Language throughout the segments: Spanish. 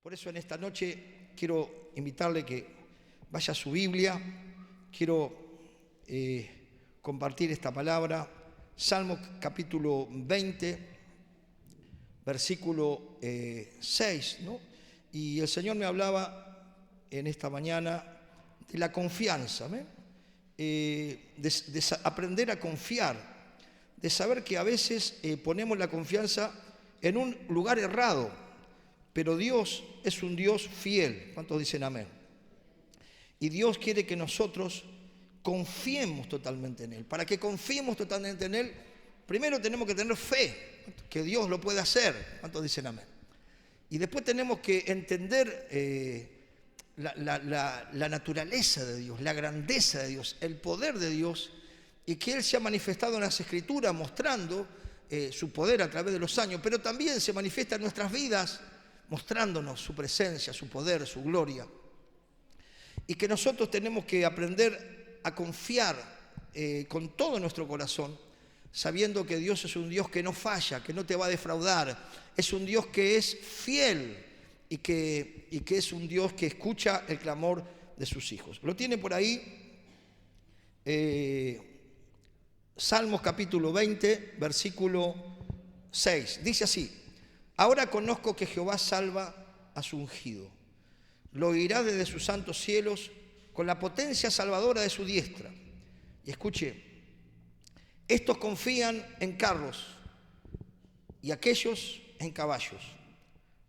Por eso en esta noche quiero invitarle que vaya a su Biblia. Quiero compartir esta palabra. Salmo capítulo 20, versículo 6, ¿no? Y el Señor me hablaba en esta mañana de la confianza, de aprender a confiar, de saber que a veces ponemos la confianza en un lugar errado, pero Dios es un Dios fiel. ¿Cuántos dicen amén? Y Dios quiere que nosotros confiemos totalmente en Él. Para que confiemos totalmente en Él, primero tenemos que tener fe, que Dios lo puede hacer. ¿Cuántos dicen amén? Y después tenemos que entender la naturaleza de Dios, la grandeza de Dios, el poder de Dios, y que Él se ha manifestado en las Escrituras mostrando su poder a través de los años, pero también se manifiesta en nuestras vidas mostrándonos su presencia, su poder, su gloria. Y que nosotros tenemos que aprender a confiar con todo nuestro corazón, sabiendo que Dios es un Dios que no falla, que no te va a defraudar, es un Dios que es fiel y que es un Dios que escucha el clamor de sus hijos. Lo tiene por ahí, Salmos capítulo 20, versículo 6. Dice así: ahora conozco que Jehová salva a su ungido. Lo oirá desde sus santos cielos con la potencia salvadora de su diestra. Y escuche, estos confían en carros y aquellos en caballos.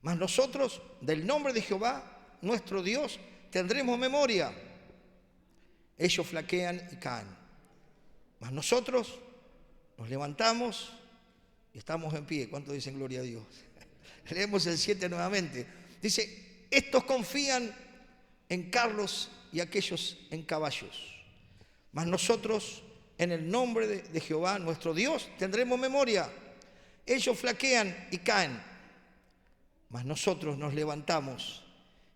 Mas nosotros, del nombre de Jehová, nuestro Dios, tendremos memoria. Ellos flaquean y caen. Mas nosotros nos levantamos y estamos en pie. ¿Cuántos dicen gloria a Dios? Leemos el 7 nuevamente. Dice, estos confían en carros y aquellos en caballos. Mas nosotros, en el nombre de Jehová, nuestro Dios, tendremos memoria. Ellos flaquean y caen. Mas nosotros nos levantamos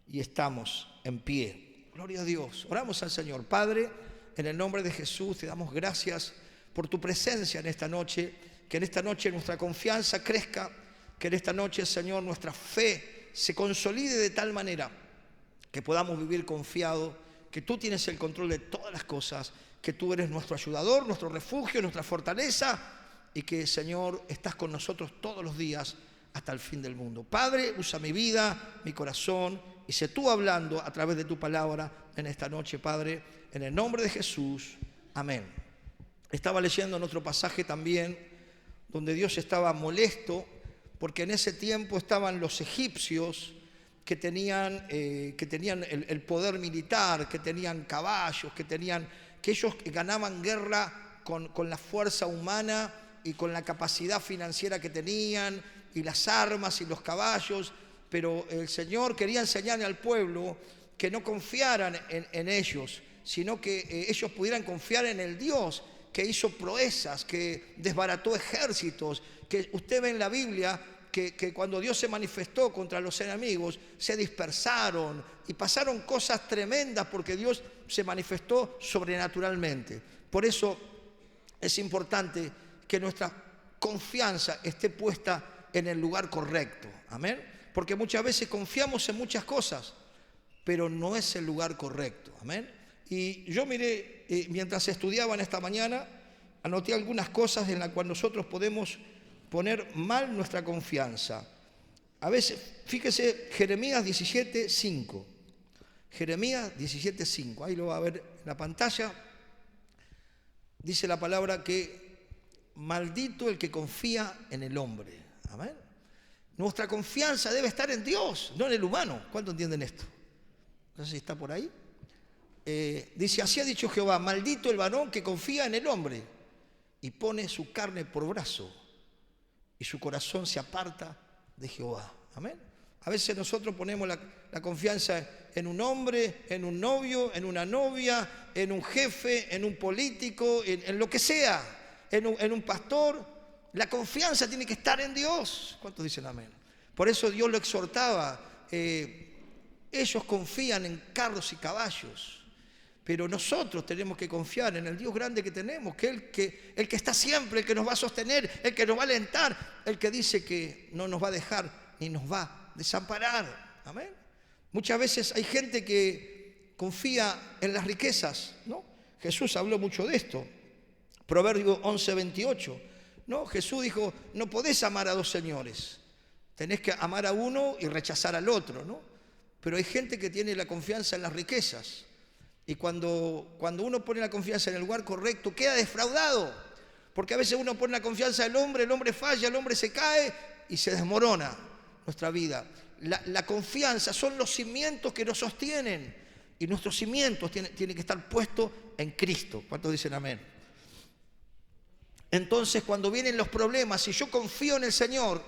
y estamos en pie. Gloria a Dios. Oramos al Señor. Padre, en el nombre de Jesús, te damos gracias por tu presencia en esta noche. Que en esta noche nuestra confianza crezca. Que en esta noche, Señor, nuestra fe se consolide de tal manera que podamos vivir confiados, que tú tienes el control de todas las cosas, que tú eres nuestro ayudador, nuestro refugio, nuestra fortaleza, y que, Señor, estás con nosotros todos los días hasta el fin del mundo. Padre, usa mi vida, mi corazón, y sé tú hablando a través de tu palabra en esta noche, Padre, en el nombre de Jesús. Amén. Estaba leyendo en otro pasaje también, donde Dios estaba molesto, porque en ese tiempo estaban los egipcios que tenían el poder militar, que tenían caballos, que ellos ganaban guerra con la fuerza humana y con la capacidad financiera que tenían, y las armas y los caballos, pero el Señor quería enseñarle al pueblo que no confiaran en ellos, sino que ellos pudieran confiar en el Dios que hizo proezas, que desbarató ejércitos, que usted ve en la Biblia que cuando Dios se manifestó contra los enemigos, se dispersaron y pasaron cosas tremendas porque Dios se manifestó sobrenaturalmente. Por eso es importante que nuestra confianza esté puesta en el lugar correcto. Amén. Porque muchas veces confiamos en muchas cosas, pero no es el lugar correcto. Amén. Y yo miré, mientras estudiaba en esta mañana, anoté algunas cosas en las cuales nosotros podemos poner mal nuestra confianza. A veces, fíjese, Jeremías 17:5. Jeremías 17:5. Ahí lo va a ver en la pantalla. Dice la palabra que maldito el que confía en el hombre. Amén. Nuestra confianza debe estar en Dios, no en el humano. ¿Cuánto entienden esto? No sé si está por ahí. Dice, así ha dicho Jehová, maldito el varón que confía en el hombre y pone su carne por brazo y su corazón se aparta de Jehová. Amén. A veces nosotros ponemos la confianza en un hombre, en un novio, en una novia, en un jefe, en un político, en lo que sea, en un pastor. La confianza tiene que estar en Dios. ¿Cuántos dicen amén? Por eso Dios lo exhortaba. Ellos confían en carros y caballos, pero nosotros tenemos que confiar en el Dios grande que tenemos, que el que está siempre, el que nos va a sostener, el que nos va a alentar, el que dice que no nos va a dejar ni nos va a desamparar. Amén. Muchas veces hay gente que confía en las riquezas, ¿no? Jesús habló mucho de esto. Proverbio 11:28, ¿no? Jesús dijo, no podés amar a dos señores. Tenés que amar a uno y rechazar al otro, ¿no? Pero hay gente que tiene la confianza en las riquezas. Y cuando uno pone la confianza en el lugar correcto, queda defraudado. Porque a veces uno pone la confianza en el hombre falla, el hombre se cae y se desmorona nuestra vida. La confianza son los cimientos que nos sostienen. Y nuestros cimientos tienen que estar puestos en Cristo. ¿Cuántos dicen amén? Entonces, cuando vienen los problemas, si yo confío en el Señor,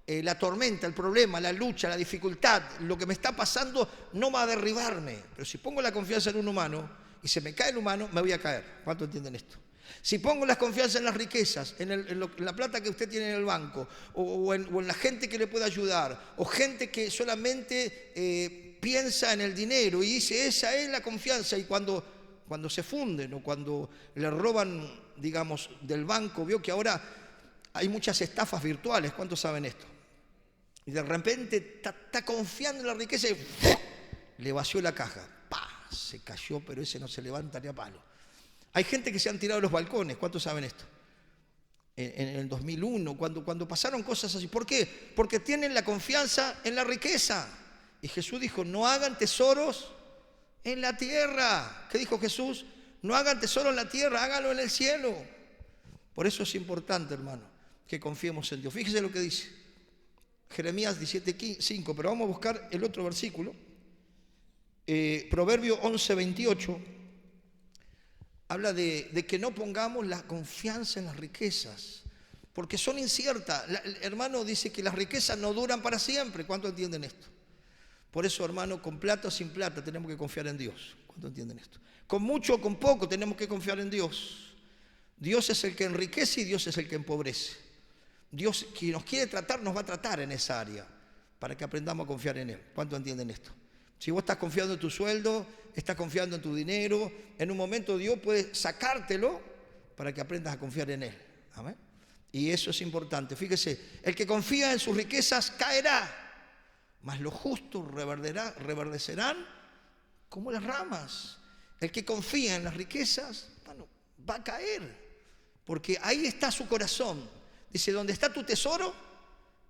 la tormenta, el problema, la lucha, la dificultad, lo que me está pasando no va a derribarme. Pero si pongo la confianza en un humano y se me cae el humano, me voy a caer. ¿Cuántos entienden esto? Si pongo la confianza en las riquezas, en la plata que usted tiene en el banco, o en la gente que le puede ayudar, o gente que solamente piensa en el dinero y dice, esa es la confianza, y cuando se funden o cuando le roban, digamos, del banco, vio que ahora hay muchas estafas virtuales, ¿cuántos saben esto? Y de repente está confiando en la riqueza y le vació la caja. ¡Pah! Se cayó, pero ese no se levanta ni a palo. Hay gente que se han tirado de los balcones, ¿cuántos saben esto? En el 2001, cuando pasaron cosas así. ¿Por qué? Porque tienen la confianza en la riqueza. Y Jesús dijo, no hagan tesoros en la tierra. ¿Qué dijo Jesús? No hagan tesoro en la tierra, háganlo en el cielo. Por eso es importante, hermano, que confiemos en Dios. Fíjese lo que dice Jeremías 17:5, pero vamos a buscar el otro versículo. Proverbio 11:28 habla de que no pongamos la confianza en las riquezas, porque son inciertas. Hermano, dice que las riquezas no duran para siempre. ¿Cuántos entienden esto? Por eso, hermano, con plata o sin plata tenemos que confiar en Dios. ¿Cuántos entienden esto? Con mucho o con poco tenemos que confiar en Dios. Dios es el que enriquece y Dios es el que empobrece. Dios, quien nos quiere tratar, nos va a tratar en esa área, para que aprendamos a confiar en Él. ¿Cuántos entienden esto? Si vos estás confiando en tu sueldo, estás confiando en tu dinero, en un momento Dios puede sacártelo para que aprendas a confiar en Él. ¿Amén? Y eso es importante. Fíjese, el que confía en sus riquezas caerá, mas los justos reverdecerán como las ramas. El que confía en las riquezas, bueno, va a caer, porque ahí está su corazón. Dice, ¿dónde está tu tesoro?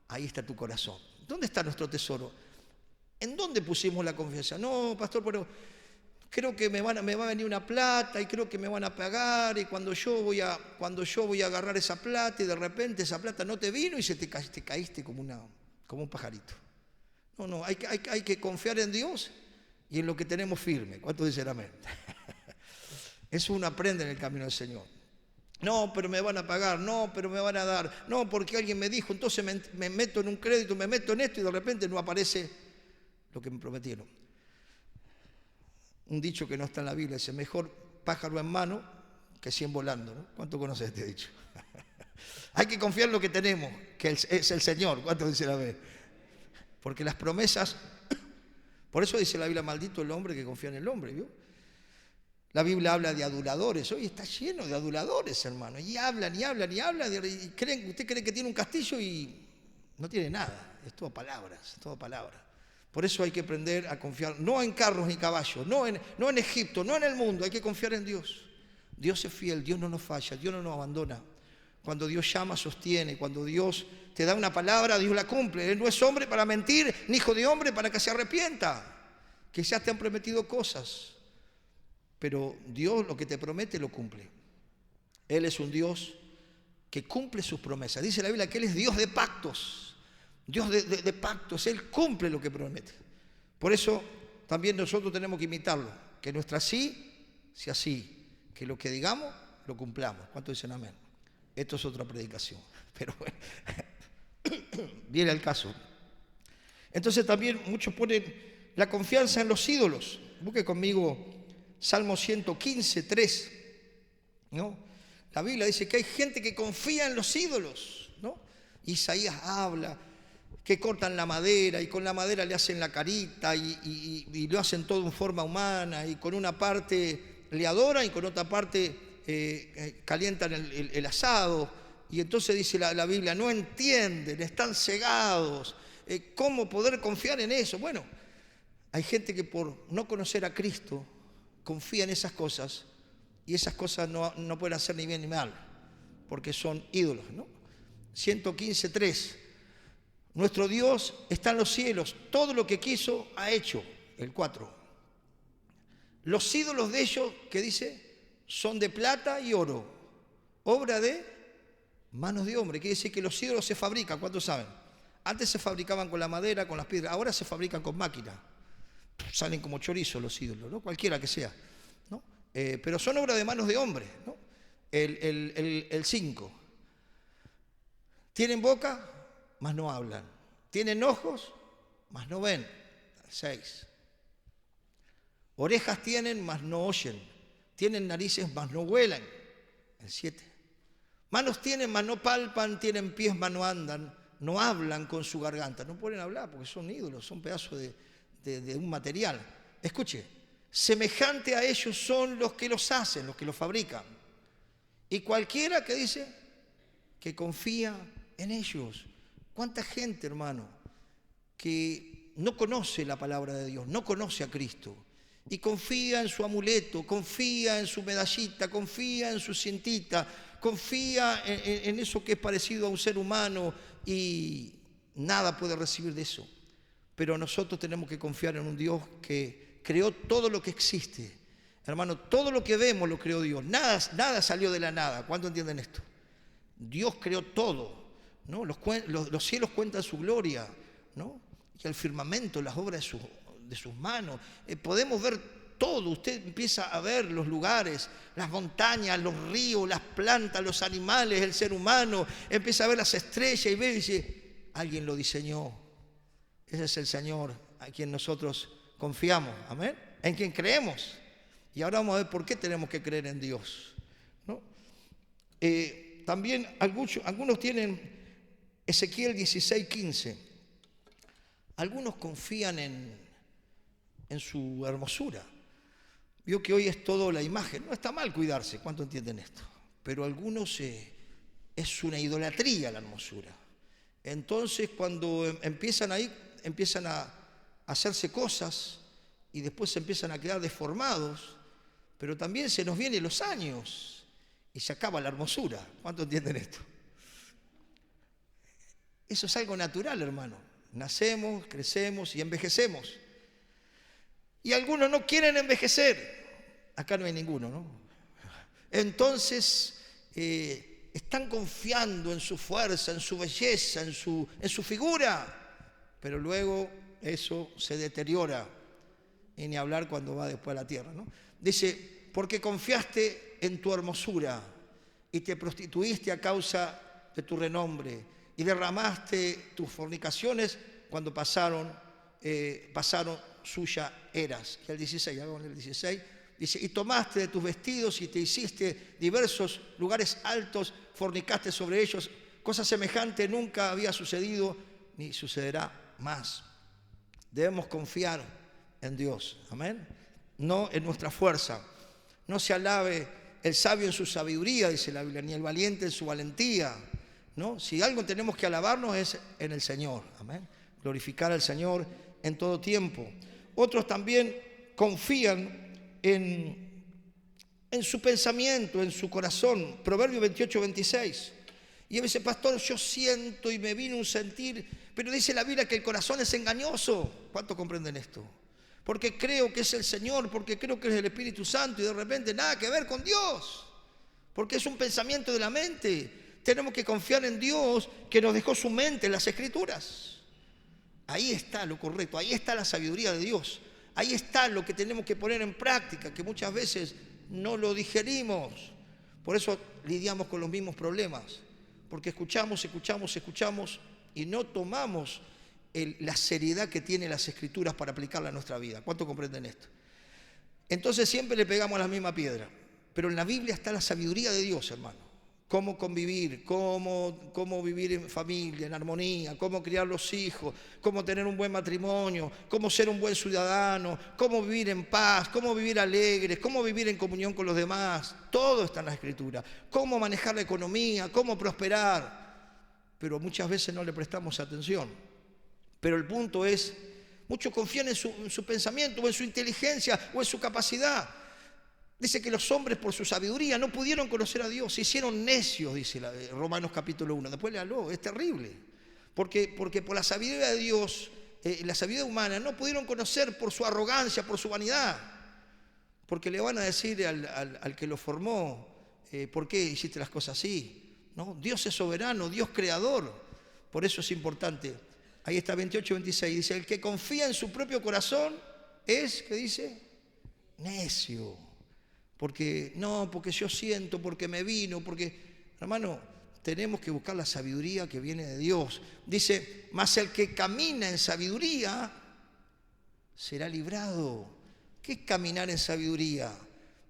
Ahí está tu corazón. ¿Dónde está nuestro tesoro? ¿En dónde pusimos la confianza? No, pastor, pero creo que me va a venir una plata y creo que me van a pagar, y cuando yo voy a agarrar esa plata y de repente esa plata no te vino y te caíste como un pajarito. No, hay que confiar en Dios y en lo que tenemos firme. ¿Cuántos dicen amén? Eso uno aprende en el camino del Señor. No, pero me van a pagar, no, pero me van a dar, no, porque alguien me dijo, entonces me meto en un crédito, me meto en esto y de repente no aparece lo que me prometieron. Un dicho que no está en la Biblia dice, mejor pájaro en mano que 100 volando, ¿no? ¿Cuánto conoces este dicho? Hay que confiar en lo que tenemos, que es el Señor. ¿Cuánto dicen amén? Porque las promesas, por eso dice la Biblia, maldito el hombre que confía en el hombre, ¿vio? La Biblia habla de aduladores. Hoy está lleno de aduladores, hermano. Y hablan. Y usted cree que tiene un castillo y no tiene nada. Es todo palabras, todo palabra. Por eso hay que aprender a confiar, no en carros ni caballos, no en Egipto, no en el mundo. Hay que confiar en Dios. Dios es fiel, Dios no nos falla, Dios no nos abandona. Cuando Dios llama, sostiene. Cuando Dios te da una palabra, Dios la cumple. Él no es hombre para mentir, ni hijo de hombre para que se arrepienta. Que ya te han prometido cosas. Pero Dios lo que te promete lo cumple. Él es un Dios que cumple sus promesas. Dice la Biblia que Él es Dios de pactos. Dios de pactos. Él cumple lo que promete. Por eso también nosotros tenemos que imitarlo. Que nuestra sí sea sí. Que lo que digamos lo cumplamos. ¿Cuántos dicen amén? Esto es otra predicación. Pero bueno, viene el caso. Entonces también muchos ponen la confianza en los ídolos. Busque conmigo Salmo 115, 3, ¿no? La Biblia dice que hay gente que confía en los ídolos, ¿no? Isaías habla que cortan la madera y con la madera le hacen la carita y lo hacen todo en forma humana, y con una parte le adoran y con otra parte calientan el asado. Y entonces dice la Biblia, no entienden, están cegados. ¿Cómo poder confiar en eso? Bueno, hay gente que por no conocer a Cristo confía en esas cosas y esas cosas no pueden hacer ni bien ni mal, porque son ídolos, ¿no? 115:3. Nuestro Dios está en los cielos, todo lo que quiso ha hecho. El 4. Los ídolos de ellos, ¿qué dice? Son de plata y oro, obra de manos de hombre. Quiere decir que los ídolos se fabrican, ¿cuántos saben? Antes se fabricaban con la madera, con las piedras, ahora se fabrican con máquina. Salen como chorizos los ídolos, ¿no? Cualquiera que sea, ¿no? Pero son obra de manos de hombre, ¿no? El 5. Tienen boca, mas no hablan. Tienen ojos, mas no ven. El 6. Orejas tienen, mas no oyen. Tienen narices, mas no huelen. El 7. Manos tienen, mas no palpan. Tienen pies, mas no andan. No hablan con su garganta. No pueden hablar porque son ídolos, son pedazos de un material. Escuche, semejante a ellos son los que los hacen, los que los fabrican. Y cualquiera que dice que confía en ellos. ¿Cuánta gente, hermano, que no conoce la palabra de Dios, no conoce a Cristo? Y confía en su amuleto, confía en su medallita, confía en su cintita, confía en eso que es parecido a un ser humano y nada puede recibir de eso. Pero nosotros tenemos que confiar en un Dios que creó todo lo que existe. Hermano, todo lo que vemos lo creó Dios. Nada salió de la nada. ¿Cuánto entienden esto? Dios creó todo, ¿no? Los cielos cuentan su gloria, ¿no? Y el firmamento, las obras de sus manos. Podemos ver todo. Usted empieza a ver los lugares, las montañas, los ríos, las plantas, los animales, el ser humano. Empieza a ver las estrellas y ve y dice, alguien lo diseñó. Ese es el Señor a quien nosotros confiamos, amén, en quien creemos. Y ahora vamos a ver por qué tenemos que creer en Dios, ¿no? También algunos tienen Ezequiel 16:15. Algunos confían en su hermosura. Vio que hoy es todo la imagen. No está mal cuidarse, ¿cuánto entienden esto? Pero algunos es una idolatría la hermosura. Entonces cuando empiezan a hacerse cosas y después se empiezan a quedar deformados, pero también se nos vienen los años y se acaba la hermosura. ¿Cuánto entienden esto? Eso es algo natural, hermano. Nacemos, crecemos y envejecemos. Y algunos no quieren envejecer. Acá no hay ninguno, ¿no? Entonces están confiando en su fuerza, en su belleza, en su figura, pero luego eso se deteriora, y ni hablar cuando va después a la tierra, ¿no? Dice, porque confiaste en tu hermosura y te prostituiste a causa de tu renombre y derramaste tus fornicaciones cuando pasaron suya eras. Y el 16, hago el 16, dice, y tomaste de tus vestidos y te hiciste diversos lugares altos, fornicaste sobre ellos, cosa semejante nunca había sucedido ni sucederá más. Debemos confiar en Dios, amén, no en nuestra fuerza. No se alabe el sabio en su sabiduría, dice la Biblia, ni el valiente en su valentía, ¿no? Si algo tenemos que alabarnos es en el Señor, amén, glorificar al Señor en todo tiempo. Otros también confían en su pensamiento, en su corazón. Proverbio 28:26. Y él dice, pastor, yo siento y me vino un sentir, pero dice la Biblia que el corazón es engañoso. ¿Cuánto comprenden esto? Porque creo que es el Señor, porque creo que es el Espíritu Santo y de repente nada que ver con Dios. Porque es un pensamiento de la mente. Tenemos que confiar en Dios que nos dejó su mente en las Escrituras. Ahí está lo correcto, ahí está la sabiduría de Dios. Ahí está lo que tenemos que poner en práctica, que muchas veces no lo digerimos. Por eso lidiamos con los mismos problemas. Porque escuchamos y no tomamos la seriedad que tienen las Escrituras para aplicarla a nuestra vida. ¿Cuánto comprenden esto? Entonces siempre le pegamos a la misma piedra. Pero en la Biblia está la sabiduría de Dios, hermano. Cómo convivir, cómo vivir en familia, en armonía, cómo criar los hijos, cómo tener un buen matrimonio, cómo ser un buen ciudadano, cómo vivir en paz, cómo vivir alegres, cómo vivir en comunión con los demás. Todo está en la Escritura. Cómo manejar la economía, cómo prosperar. Pero muchas veces no le prestamos atención. Pero el punto es, muchos confían en su pensamiento, o en su inteligencia, o en su capacidad. Dice que los hombres por su sabiduría no pudieron conocer a Dios, se hicieron necios, dice Romanos capítulo 1. Después léalo, es terrible. Porque por la sabiduría de Dios, la sabiduría humana, no pudieron conocer por su arrogancia, por su vanidad. Porque le van a decir al que lo formó, ¿por qué hiciste las cosas así? ¿No? Dios es soberano, Dios creador. Por eso es importante. Ahí está 28-26, dice, el que confía en su propio corazón es, ¿qué dice? Necio. Porque yo siento, porque me vino, porque, hermano, tenemos que buscar la sabiduría que viene de Dios. Dice, mas el que camina en sabiduría será librado. ¿Qué es caminar en sabiduría?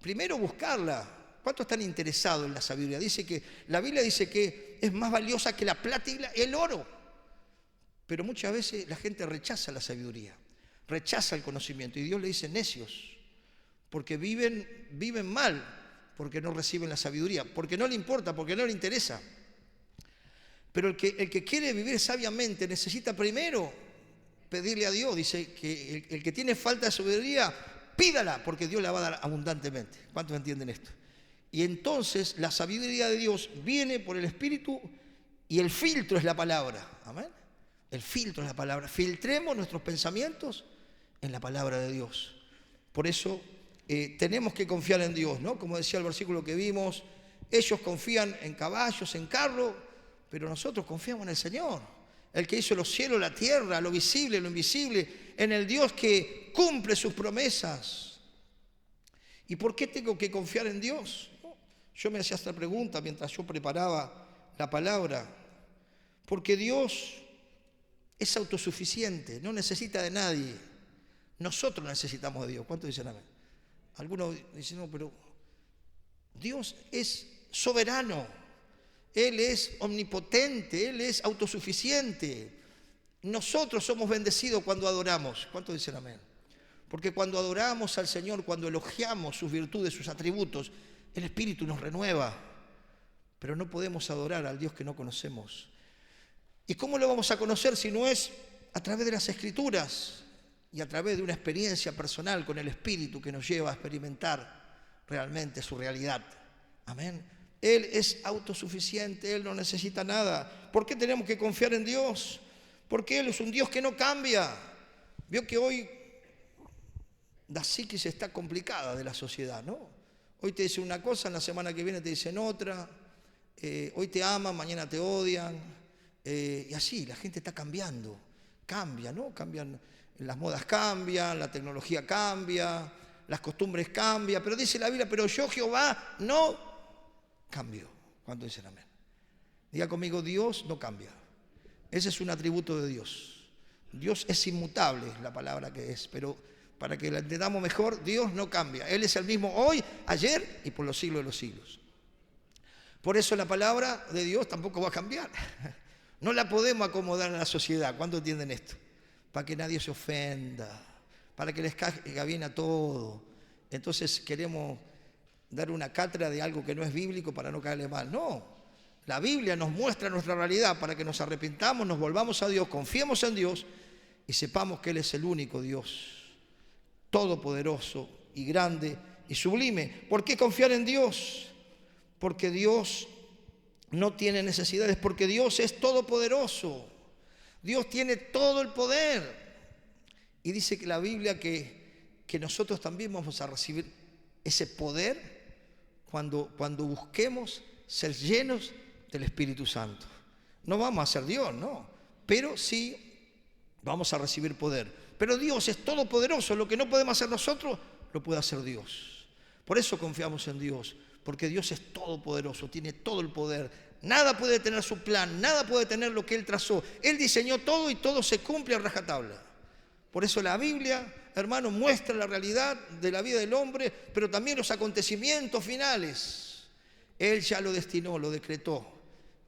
Primero buscarla. ¿Cuántos están interesados en la sabiduría? La Biblia dice que es más valiosa que la plata y el oro. Pero muchas veces la gente rechaza la sabiduría, rechaza el conocimiento. Y Dios le dice necios, porque viven mal, porque no reciben la sabiduría, porque no le importa, porque no le interesa. Pero el que quiere vivir sabiamente necesita primero pedirle a Dios. Dice que el que tiene falta de sabiduría, pídala, porque Dios la va a dar abundantemente. ¿Cuántos entienden esto? Y entonces la sabiduría de Dios viene por el Espíritu y el filtro es la palabra. Amén. El filtro es la palabra. Filtremos nuestros pensamientos en la palabra de Dios. Por eso tenemos que confiar en Dios, ¿no? Como decía el versículo que vimos, ellos confían en caballos, en carros, pero nosotros confiamos en el Señor. El que hizo los cielos, la tierra, lo visible, lo invisible, en el Dios que cumple sus promesas. ¿Y por qué tengo que confiar en Dios? Yo me hacía esta pregunta mientras yo preparaba la palabra. Porque Dios es autosuficiente, no necesita de nadie. Nosotros necesitamos de Dios. ¿Cuántos dicen amén? Algunos dicen, no, pero Dios es soberano. Él es omnipotente, Él es autosuficiente. Nosotros somos bendecidos cuando adoramos. ¿Cuántos dicen amén? Porque cuando adoramos al Señor, cuando elogiamos sus virtudes, sus atributos, el Espíritu nos renueva. Pero no podemos adorar al Dios que no conocemos. ¿Y cómo lo vamos a conocer si no es a través de las Escrituras y a través de una experiencia personal con el Espíritu que nos lleva a experimentar realmente su realidad? Amén. Él es autosuficiente, Él no necesita nada. ¿Por qué tenemos que confiar en Dios? Porque Él es un Dios que no cambia. Vio que hoy la psiquis está complicada de la sociedad, ¿no? Hoy te dicen una cosa, en la semana que viene te dicen otra. Hoy te aman, mañana te odian. Y así, la gente está cambiando. Cambia, ¿no? Cambian, las modas cambian, la tecnología cambia, las costumbres cambian. Pero dice la Biblia, pero yo, Jehová, no cambio. ¿Cuánto dicen amén? Diga conmigo, Dios no cambia. Ese es un atributo de Dios. Dios es inmutable, es la palabra que es, pero para que la entendamos mejor, Dios no cambia. Él es el mismo hoy, ayer y por los siglos de los siglos. Por eso la palabra de Dios tampoco va a cambiar. No la podemos acomodar a la sociedad. ¿Cuánto entienden esto? Para que nadie se ofenda, para que les caiga bien a todo. Entonces queremos dar una cátedra de algo que no es bíblico para no caerle mal. No, la Biblia nos muestra nuestra realidad para que nos arrepintamos, nos volvamos a Dios, confiemos en Dios y sepamos que Él es el único Dios, todopoderoso y grande y sublime. ¿Por qué confiar en Dios? Porque Dios no tiene necesidades, porque Dios es todopoderoso. Dios tiene todo el poder. Y dice que la Biblia que nosotros también vamos a recibir ese poder cuando busquemos ser llenos del Espíritu Santo. No vamos a ser Dios, no, pero sí vamos a recibir poder. Pero Dios es todopoderoso, lo que no podemos hacer nosotros, lo puede hacer Dios. Por eso confiamos en Dios, porque Dios es todopoderoso, tiene todo el poder. Nada puede tener su plan, nada puede tener lo que Él trazó. Él diseñó todo y todo se cumple a rajatabla. Por eso la Biblia, hermano, muestra la realidad de la vida del hombre, pero también los acontecimientos finales. Él ya lo destinó, lo decretó.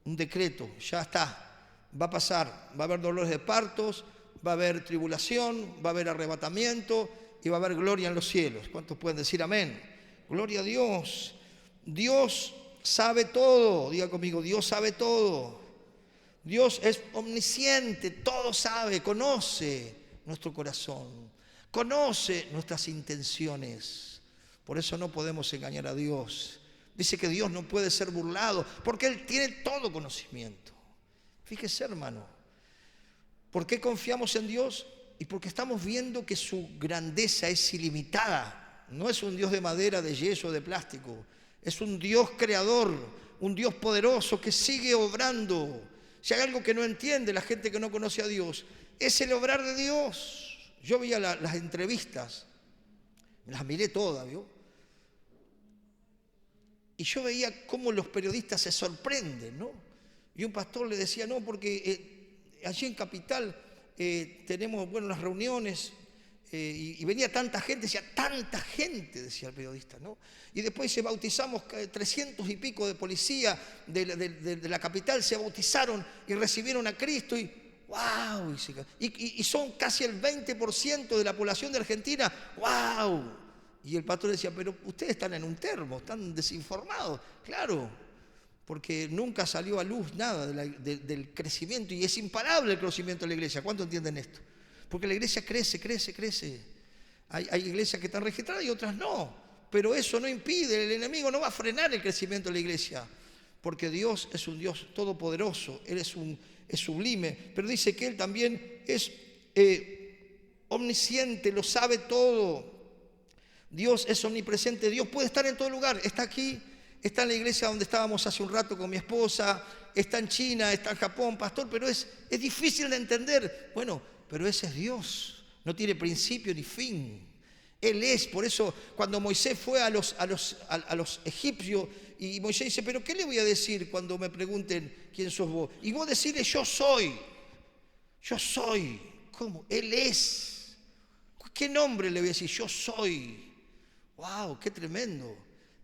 Un decreto, ya está. Va a pasar, va a haber dolores de partos, va a haber tribulación, va a haber arrebatamiento y va a haber gloria en los cielos. ¿Cuántos pueden decir amén? Gloria a Dios. Dios sabe todo. Diga conmigo, Dios sabe todo. Dios es omnisciente, todo sabe, conoce nuestro corazón, conoce nuestras intenciones. Por eso no podemos engañar a Dios. Dice que Dios no puede ser burlado porque Él tiene todo conocimiento. Fíjese, hermano, ¿por qué confiamos en Dios? Y porque estamos viendo que su grandeza es ilimitada. No es un Dios de madera, de yeso, de plástico. Es un Dios creador, un Dios poderoso que sigue obrando. Si hay algo que no entiende la gente que no conoce a Dios, es el obrar de Dios. Yo veía las entrevistas, las miré todas, ¿vio? Y yo veía cómo los periodistas se sorprenden, ¿no? Y un pastor le decía, no, porque allí en Capital tenemos, bueno, las reuniones, y venía tanta gente, decía el periodista, ¿no? Y después se bautizamos 300 y pico de policía de la capital, se bautizaron y recibieron a Cristo, y ¡wow! Y son casi el 20% de la población de Argentina, ¡wow! Y el pastor decía, pero ustedes están en un termo, están desinformados. Claro, porque nunca salió a luz nada del crecimiento, y es imparable el crecimiento de la iglesia. ¿Cuánto entienden esto? Porque la iglesia crece. Hay iglesias que están registradas y otras no, pero eso no impide, el enemigo no va a frenar el crecimiento de la iglesia, porque Dios es un Dios todopoderoso, Él es sublime, pero dice que Él también es omnisciente, lo sabe todo. Dios es omnipresente, Dios puede estar en todo lugar, está aquí, está en la iglesia donde estábamos hace un rato con mi esposa, está en China, está en Japón, pastor, pero es difícil de entender. Bueno, pero ese es Dios, no tiene principio ni fin. Él es, por eso cuando Moisés fue a los egipcios, y Moisés dice, pero ¿qué le voy a decir cuando me pregunten quién sos vos? Y vos decirle, yo soy. ¿Cómo? Él es. ¿Qué nombre le voy a decir? Yo soy. ¡Wow! ¡Qué tremendo!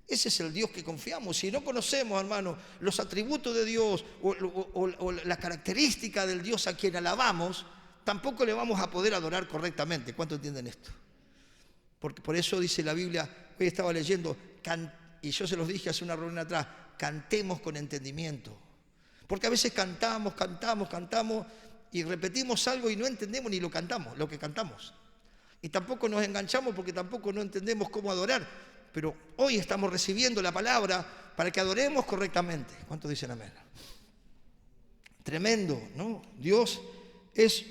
Ese es el Dios que confiamos. Si no conocemos, hermano, los atributos de Dios o la característica del Dios a quien alabamos, tampoco le vamos a poder adorar correctamente. ¿Cuánto entienden esto? Porque por eso dice la Biblia, hoy estaba leyendo, y yo se los dije hace una reunión atrás, cantemos con entendimiento. Porque a veces cantamos, y repetimos algo y no entendemos ni lo que cantamos. Y tampoco nos enganchamos porque tampoco no entendemos cómo adorar. Pero hoy estamos recibiendo la palabra para que adoremos correctamente. ¿Cuántos dicen amén? Tremendo, ¿no? Dios es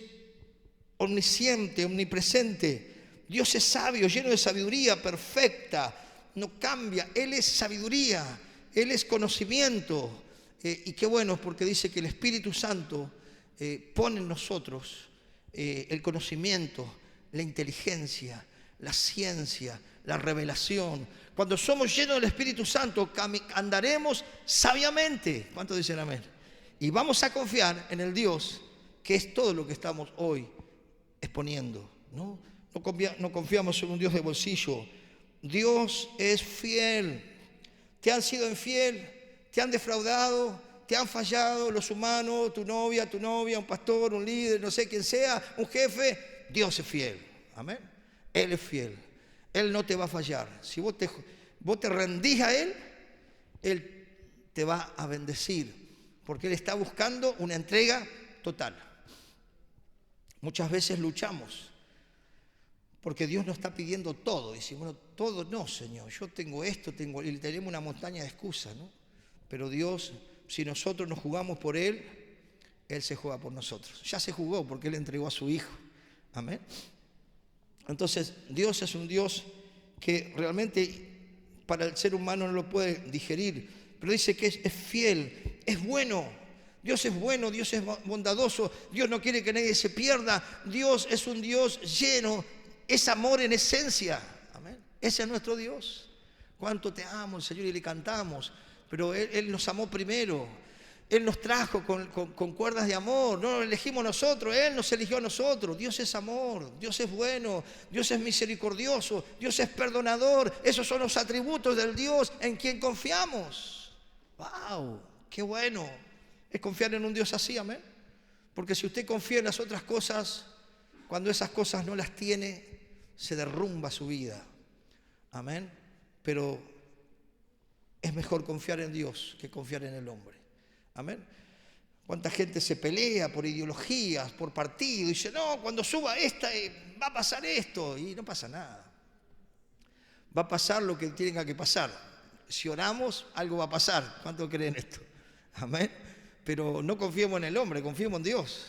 omnisciente, omnipresente. Dios es sabio, lleno de sabiduría perfecta. No cambia. Él es sabiduría. Él es conocimiento. Y qué bueno, porque dice que el Espíritu Santo pone en nosotros el conocimiento, la inteligencia, la ciencia, la revelación. Cuando somos llenos del Espíritu Santo, andaremos sabiamente. ¿Cuántos dicen amén? Y vamos a confiar en el Dios que es todo lo que estamos hoy exponiendo, ¿no? No confiamos en un Dios de bolsillo. Dios es fiel. ¿Te han sido infiel? ¿Te han defraudado? ¿Te han fallado los humanos? ¿Tu novia, un pastor, un líder, no sé quién sea, un jefe? Dios es fiel. Amén. Él es fiel. Él no te va a fallar. Si vos te rendís a Él, Él te va a bendecir, porque Él está buscando una entrega total. Muchas veces luchamos, porque Dios nos está pidiendo todo. Dice, bueno, todo no, Señor. Yo tengo esto, y tenemos una montaña de excusas, ¿no? Pero Dios, si nosotros nos jugamos por Él, Él se juega por nosotros. Ya se jugó porque Él entregó a su Hijo. Amén. Entonces, Dios es un Dios que realmente para el ser humano no lo puede digerir, pero dice que es fiel, es bueno. Dios es bueno, Dios es bondadoso, Dios no quiere que nadie se pierda. Dios es un Dios lleno, es amor en esencia. Amén. Ese es nuestro Dios. Cuánto te amo, Señor, y le cantamos, pero Él nos amó primero. Él nos trajo con cuerdas de amor, no lo elegimos nosotros, Él nos eligió a nosotros. Dios es amor, Dios es bueno, Dios es misericordioso, Dios es perdonador. Esos son los atributos del Dios en quien confiamos. ¡Wow! ¡Qué bueno! Es confiar en un Dios así, amén. Porque si usted confía en las otras cosas, cuando esas cosas no las tiene, se derrumba su vida. Amén. Pero es mejor confiar en Dios que confiar en el hombre. Amén. Cuánta gente se pelea por ideologías, por partido, y dice, no, cuando suba esta va a pasar esto, y no pasa nada. Va a pasar lo que tenga que pasar. Si oramos, algo va a pasar. ¿Cuántos creen esto? Amén. Pero no confiemos en el hombre, confiemos en Dios.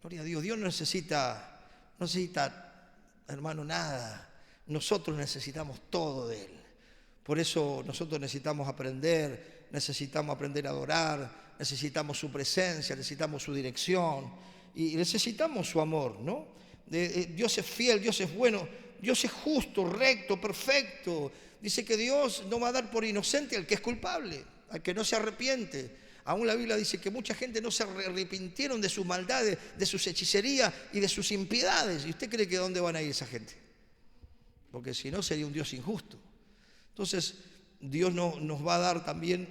Gloria a Dios. Dios no necesita, hermano, nada. Nosotros necesitamos todo de Él. Por eso nosotros necesitamos aprender a adorar, necesitamos su presencia, necesitamos su dirección y necesitamos su amor, ¿no? Dios es fiel, Dios es bueno, Dios es justo, recto, perfecto. Dice que Dios no va a dar por inocente al que es culpable, al que no se arrepiente. Aún la Biblia dice que mucha gente no se arrepintieron de sus maldades, de sus hechicerías y de sus impiedades. ¿Y usted cree que dónde van a ir esa gente? Porque si no sería un Dios injusto. Entonces Dios nos va a dar también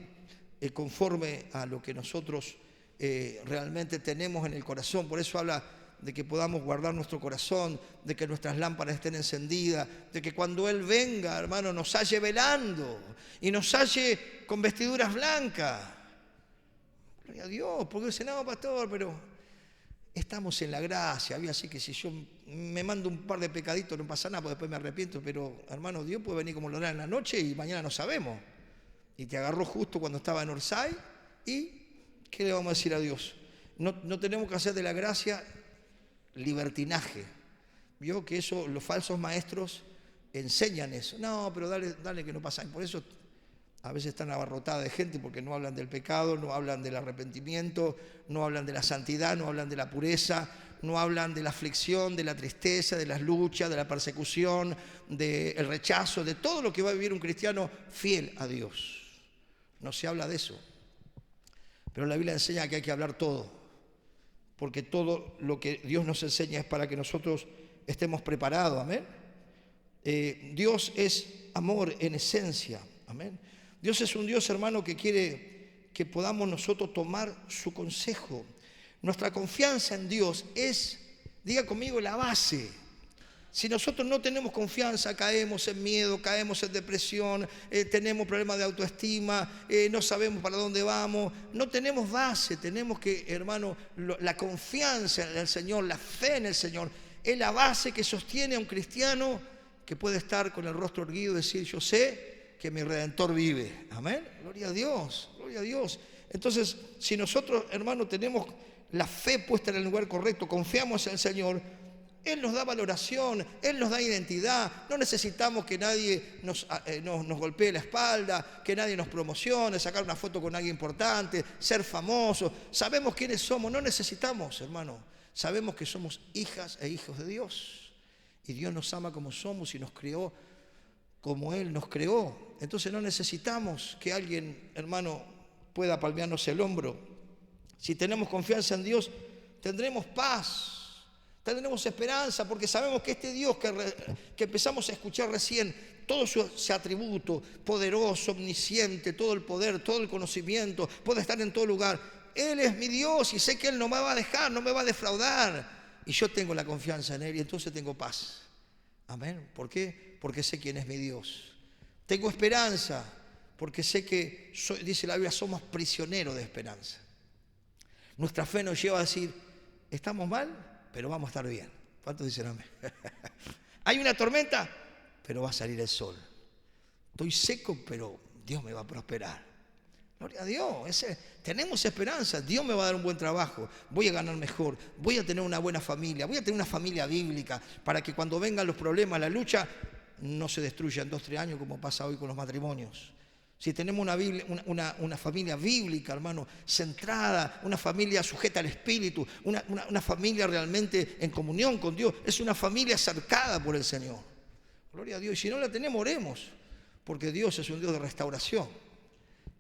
conforme a lo que nosotros realmente tenemos en el corazón. Por eso habla de que podamos guardar nuestro corazón, de que nuestras lámparas estén encendidas, de que cuando Él venga, hermano, nos halle velando y nos halle con vestiduras blancas. Gloria a Dios, porque dice, no, pastor, pero estamos en la gracia. Había así que si yo me mando un par de pecaditos no pasa nada, porque después me arrepiento, pero hermano, Dios puede venir como lo hará en la noche y mañana no sabemos. Y te agarró justo cuando estaba en Orsay, y ¿qué le vamos a decir a Dios? No tenemos que hacer de la gracia libertinaje. Vio que eso, los falsos maestros enseñan eso. No, pero dale que no pasa. Y por eso a veces están abarrotadas de gente, porque no hablan del pecado, no hablan del arrepentimiento, no hablan de la santidad, no hablan de la pureza, no hablan de la aflicción, de la tristeza, de las luchas, de la persecución, del rechazo, de todo lo que va a vivir un cristiano fiel a Dios. No se habla de eso. Pero la Biblia enseña que hay que hablar todo, porque todo lo que Dios nos enseña es para que nosotros estemos preparados. Amén. Dios es amor en esencia. Amén. Dios es un Dios, hermano, que quiere que podamos nosotros tomar su consejo. Nuestra confianza en Dios es, diga conmigo, la base. Si nosotros no tenemos confianza, caemos en miedo, caemos en depresión, tenemos problemas de autoestima, no sabemos para dónde vamos, no tenemos base. Tenemos que, hermano, la confianza en el Señor, la fe en el Señor, es la base que sostiene a un cristiano que puede estar con el rostro erguido y decir, yo sé que mi Redentor vive. Amén. Gloria a Dios, gloria a Dios. Entonces, si nosotros, hermano, tenemos la fe puesta en el lugar correcto, confiamos en el Señor, Él nos da valoración, Él nos da identidad. No necesitamos que nadie nos golpee la espalda, que nadie nos promocione, sacar una foto con alguien importante, ser famosos. Sabemos quiénes somos, no necesitamos, hermano. Sabemos que somos hijas e hijos de Dios. Y Dios nos ama como somos y nos creó como Él nos creó. Entonces no necesitamos que alguien, hermano, pueda palmearnos el hombro. Si tenemos confianza en Dios, tendremos paz. Tendremos esperanza, porque sabemos que este Dios que empezamos a escuchar recién, todo su atributo, poderoso, omnisciente, todo el poder, todo el conocimiento, puede estar en todo lugar. Él es mi Dios y sé que Él no me va a dejar, no me va a defraudar. Y yo tengo la confianza en Él y entonces tengo paz. Amén. ¿Por qué? Porque sé quién es mi Dios. Tengo esperanza, porque sé que, dice la Biblia, somos prisioneros de esperanza. Nuestra fe nos lleva a decir, ¿estamos mal? Pero vamos a estar bien. ¿Cuántos dicen amén? Hay una tormenta, pero va a salir el sol. Estoy seco, pero Dios me va a prosperar. Gloria a Dios. Tenemos esperanza. Dios me va a dar un buen trabajo. Voy a ganar mejor. Voy a tener una buena familia. Voy a tener una familia bíblica para que cuando vengan los problemas, la lucha, no se destruya en 2 o 3 años como pasa hoy con los matrimonios. Si tenemos una familia bíblica, hermano, centrada, una familia sujeta al Espíritu, una familia realmente en comunión con Dios, es una familia cercada por el Señor. Gloria a Dios. Y si no la tenemos, oremos, porque Dios es un Dios de restauración.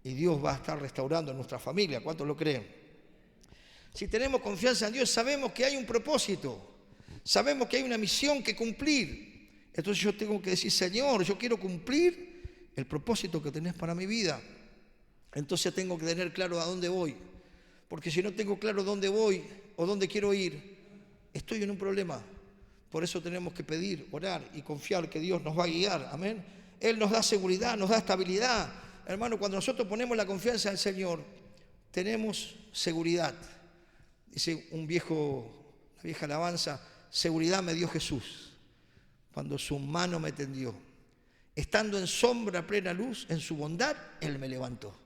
Y Dios va a estar restaurando nuestra familia. ¿Cuántos lo creen? Si tenemos confianza en Dios, sabemos que hay un propósito. Sabemos que hay una misión que cumplir. Entonces yo tengo que decir, Señor, yo quiero cumplir el propósito que tenés para mi vida. Entonces tengo que tener claro a dónde voy, porque si no tengo claro dónde voy o dónde quiero ir, estoy en un problema. Por eso tenemos que pedir, orar y confiar que Dios nos va a guiar. Amén. Él nos da seguridad, nos da estabilidad. Hermano, cuando nosotros ponemos la confianza en el Señor, tenemos seguridad. Dice una vieja alabanza, seguridad me dio Jesús cuando su mano me tendió. Estando en sombra a plena luz, en su bondad, Él me levantó.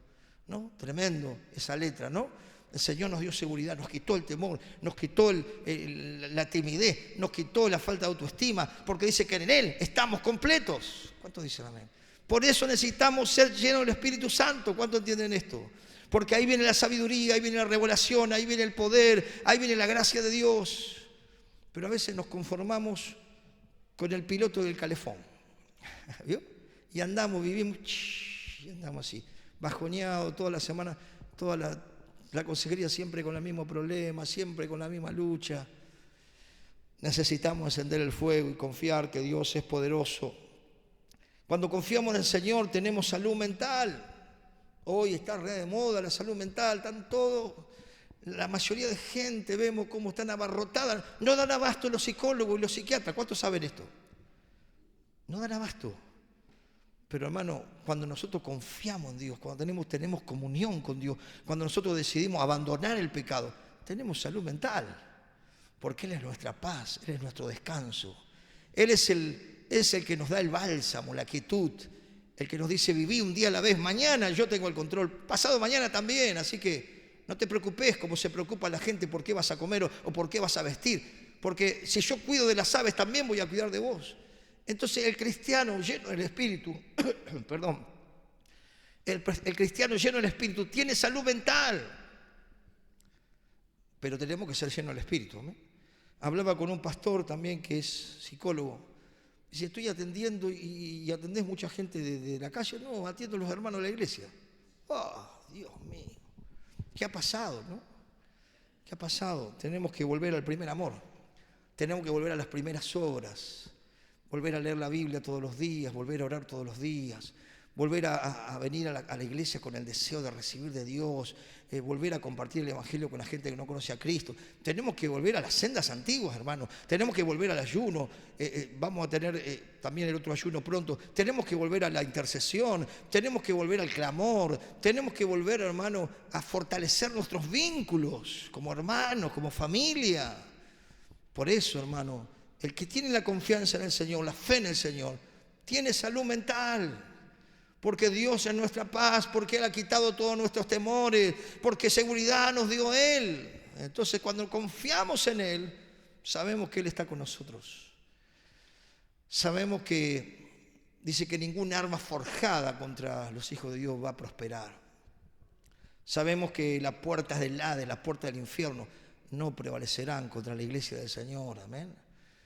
¿No? Tremendo esa letra, ¿no? El Señor nos dio seguridad, nos quitó el temor, nos quitó la timidez, nos quitó la falta de autoestima, porque dice que en Él estamos completos. ¿Cuántos dicen amén? Por eso necesitamos ser llenos del Espíritu Santo. ¿Cuántos entienden esto? Porque ahí viene la sabiduría, ahí viene la revelación, ahí viene el poder, ahí viene la gracia de Dios. Pero a veces nos conformamos con el piloto del calefón. ¿Vio? Y andamos, vivimos, y andamos así, bajoneados toda la semana, toda la consejería siempre con el mismo problema, siempre con la misma lucha. Necesitamos encender el fuego y confiar que Dios es poderoso. Cuando confiamos en el Señor tenemos salud mental. Hoy está re de moda la salud mental, están todos, la mayoría de gente vemos cómo están abarrotadas. No dan abasto los psicólogos y los psiquiatras. ¿Cuántos saben esto? No dan abasto. Pero hermano, cuando nosotros confiamos en Dios, cuando tenemos comunión con Dios, cuando nosotros decidimos abandonar el pecado, tenemos salud mental. Porque Él es nuestra paz, Él es nuestro descanso. Él es el que nos da el bálsamo, la quietud, el que nos dice viví un día a la vez, mañana yo tengo el control, pasado mañana también, así que no te preocupes como se preocupa la gente por qué vas a comer o por qué vas a vestir, porque si yo cuido de las aves también voy a cuidar de vos. Entonces el cristiano lleno del Espíritu, perdón, el cristiano lleno del Espíritu tiene salud mental, pero tenemos que ser llenos del Espíritu, ¿no? Hablaba con un pastor también que es psicólogo. Dice, estoy atendiendo y atendés mucha gente de la calle. No, atiendo a los hermanos de la iglesia. Oh, Dios mío. ¿Qué ha pasado, no? ¿Qué ha pasado? Tenemos que volver al primer amor. Tenemos que volver a las primeras obras. Volver a leer la Biblia todos los días, volver a orar todos los días, volver a venir a la iglesia con el deseo de recibir de Dios, volver a compartir el Evangelio con la gente que no conoce a Cristo. Tenemos que volver a las sendas antiguas, hermanos. Tenemos que volver al ayuno. Vamos a tener también el otro ayuno pronto. Tenemos que volver a la intercesión. Tenemos que volver al clamor. Tenemos que volver, hermano, a fortalecer nuestros vínculos como hermanos, como familia. Por eso, hermano, el que tiene la confianza en el Señor, la fe en el Señor, tiene salud mental. Porque Dios es nuestra paz, porque Él ha quitado todos nuestros temores, porque seguridad nos dio Él. Entonces, cuando confiamos en Él, sabemos que Él está con nosotros. Sabemos que dice que ninguna arma forjada contra los hijos de Dios va a prosperar. Sabemos que las puertas del Hades, las puertas del infierno, no prevalecerán contra la iglesia del Señor. Amén.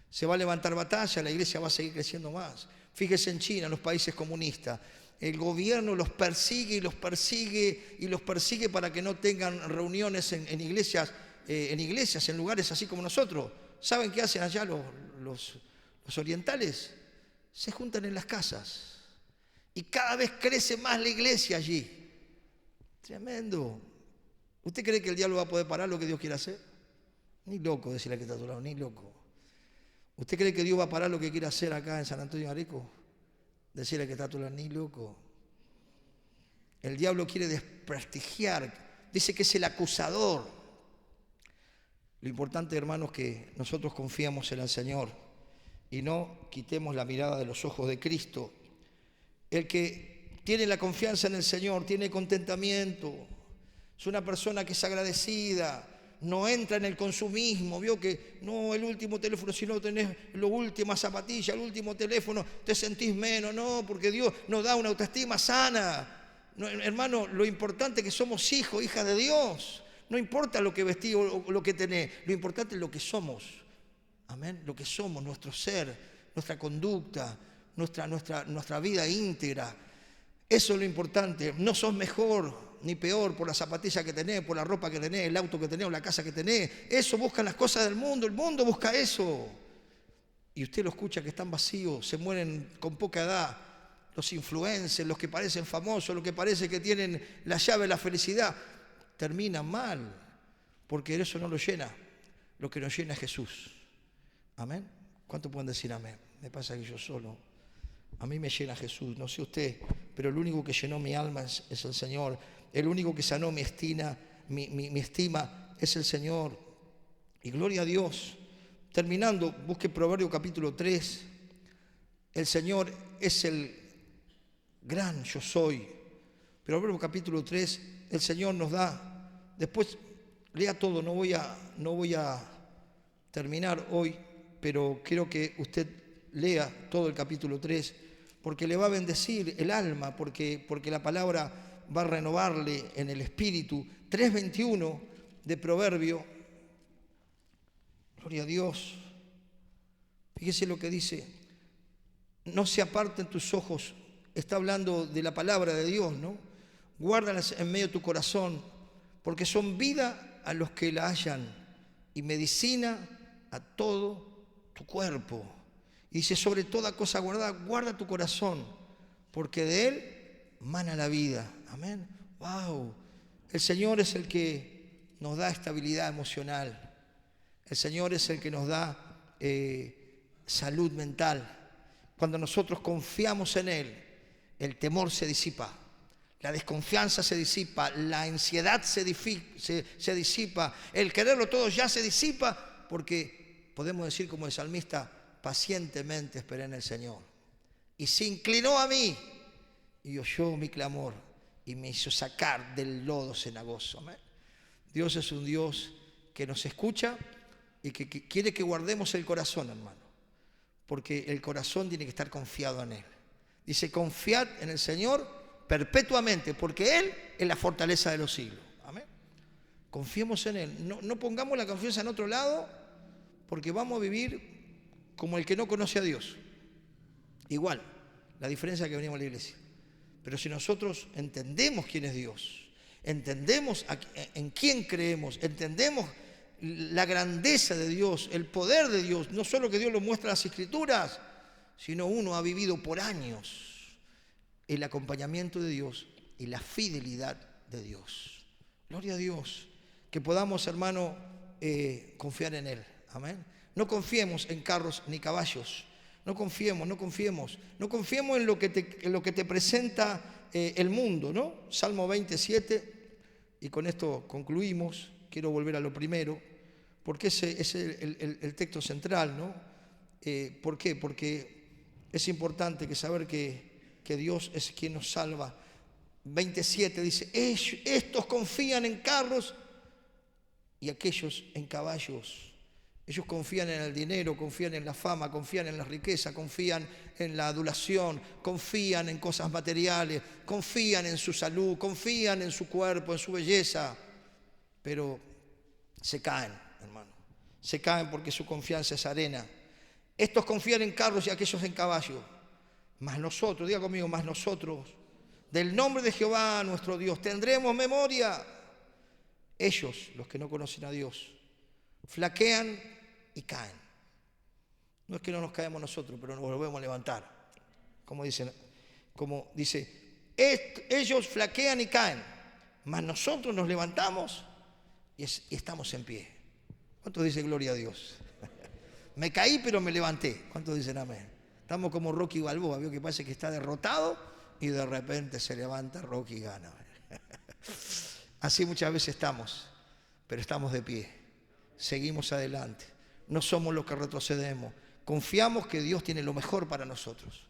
Se va a levantar batalla, la iglesia va a seguir creciendo más. Fíjese en China, en los países comunistas. El gobierno los persigue y los persigue y los persigue para que no tengan reuniones en iglesias, en lugares así como nosotros. ¿Saben qué hacen allá los orientales? Se juntan en las casas y cada vez crece más la iglesia allí. Tremendo. ¿Usted cree que el diablo va a poder parar lo que Dios quiere hacer? Ni loco, decirle que está a tu lado, ni loco. ¿Usted cree que Dios va a parar lo que quiere hacer acá en San Antonio de Areco? Decirle que está a tu lado, ni loco. El diablo quiere desprestigiar, dice que es el acusador. Lo importante, hermanos, es que nosotros confiamos en el Señor y no quitemos la mirada de los ojos de Cristo. El que tiene la confianza en el Señor tiene contentamiento, es una persona que es agradecida, no entra en el consumismo. Vio que no el último teléfono, si no tenés la última zapatilla, el último teléfono, te sentís menos. No, porque Dios nos da una autoestima sana. No, hermano, lo importante es que somos hijos, hijas de Dios. No importa lo que vestís o lo que tenés, lo importante es lo que somos. Amén. Lo que somos, nuestro ser, nuestra conducta, nuestra vida íntegra. Eso es lo importante. No sos mejor ni peor por la zapatilla que tenés, por la ropa que tenés, el auto que tenés o la casa que tenés. Eso buscan las cosas del mundo. El mundo busca eso. Y usted lo escucha que están vacíos, se mueren con poca edad. Los influencers, los que parecen famosos, los que parece que tienen la llave de la felicidad, terminan mal, porque eso no lo llena. Lo que nos llena es Jesús. Amén. ¿Cuánto pueden decir amén? Me pasa que yo solo. A mí me llena Jesús, no sé usted, pero el único que llenó mi alma es el Señor. El único que sanó mi espina mi estima es el Señor. Y gloria a Dios. Terminando, busque Proverbio capítulo 3. El Señor es el gran yo soy. Proverbio capítulo 3, el Señor nos da. Después lea todo, no voy a terminar hoy, pero quiero que usted lea todo el capítulo 3, porque le va a bendecir el alma, porque la palabra va a renovarle en el espíritu. 3:21 de Proverbio. Gloria a Dios. Fíjese lo que dice. No se aparten tus ojos. Está hablando de la palabra de Dios, ¿no? Guárdalas en medio de tu corazón, porque son vida a los que la hallan y medicina a todo tu cuerpo. Y dice, sobre toda cosa guardada, guarda tu corazón, porque de él mana la vida. Amén. Wow. El Señor es el que nos da estabilidad emocional. El Señor es el que nos da salud mental. Cuando nosotros confiamos en Él, el temor se disipa, la desconfianza se disipa, la ansiedad se disipa, el quererlo todo ya se disipa, porque podemos decir como el salmista, pacientemente esperé en el Señor. Y se inclinó a mí y oyó mi clamor y me hizo sacar del lodo cenagoso. Amén. Dios es un Dios que nos escucha y que quiere que guardemos el corazón, hermano, porque el corazón tiene que estar confiado en Él. Dice, confiad en el Señor perpetuamente, porque Él es la fortaleza de los siglos. Amén. Confiemos en Él. No pongamos la confianza en otro lado, porque vamos a vivir como el que no conoce a Dios. Igual, la diferencia es que venimos a la iglesia. Pero si nosotros entendemos quién es Dios, entendemos en quién creemos, entendemos la grandeza de Dios, el poder de Dios, no solo que Dios lo muestra en las Escrituras, sino uno ha vivido por años el acompañamiento de Dios y la fidelidad de Dios. Gloria a Dios, que podamos, hermano, confiar en Él. Amén. No confiemos en carros ni caballos. No confiemos en lo que te presenta el mundo, ¿no? Salmo 27, y con esto concluimos. Quiero volver a lo primero, porque ese es el texto central, ¿no? ¿Por qué? Porque es importante saber que Dios es quien nos salva. 27 dice, estos confían en carros y aquellos en caballos. Ellos confían en el dinero, confían en la fama, confían en la riqueza, confían en la adulación, confían en cosas materiales, confían en su salud, confían en su cuerpo, en su belleza, pero se caen, hermano. Se caen porque su confianza es arena. Estos confían en carros y aquellos en caballos. Mas nosotros, diga conmigo, mas nosotros, del nombre de Jehová nuestro Dios, tendremos memoria. Ellos, los que no conocen a Dios, flaquean y caen. No es que no nos caemos nosotros, pero nos volvemos a levantar. Como dice, ellos flaquean y caen, mas nosotros nos levantamos y estamos en pie. ¿Cuántos dicen gloria a Dios? Me caí, pero me levanté. ¿Cuántos dicen amén? Estamos como Rocky Balboa, veo que parece que está derrotado y de repente se levanta Rocky y gana. Así muchas veces estamos, pero estamos de pie. Seguimos adelante. No somos los que retrocedemos. Confiamos que Dios tiene lo mejor para nosotros.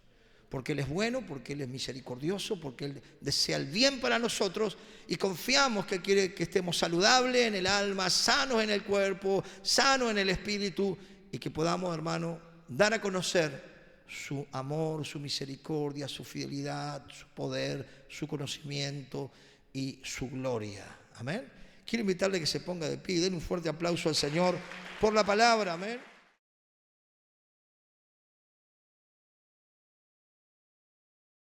Porque Él es bueno, porque Él es misericordioso, porque Él desea el bien para nosotros. Y confiamos que quiere que estemos saludables en el alma, sanos en el cuerpo, sanos en el espíritu. Y que podamos, hermano, dar a conocer su amor, su misericordia, su fidelidad, su poder, su conocimiento y su gloria. Amén. Quiero invitarle a que se ponga de pie y den un fuerte aplauso al Señor por la palabra. Amén.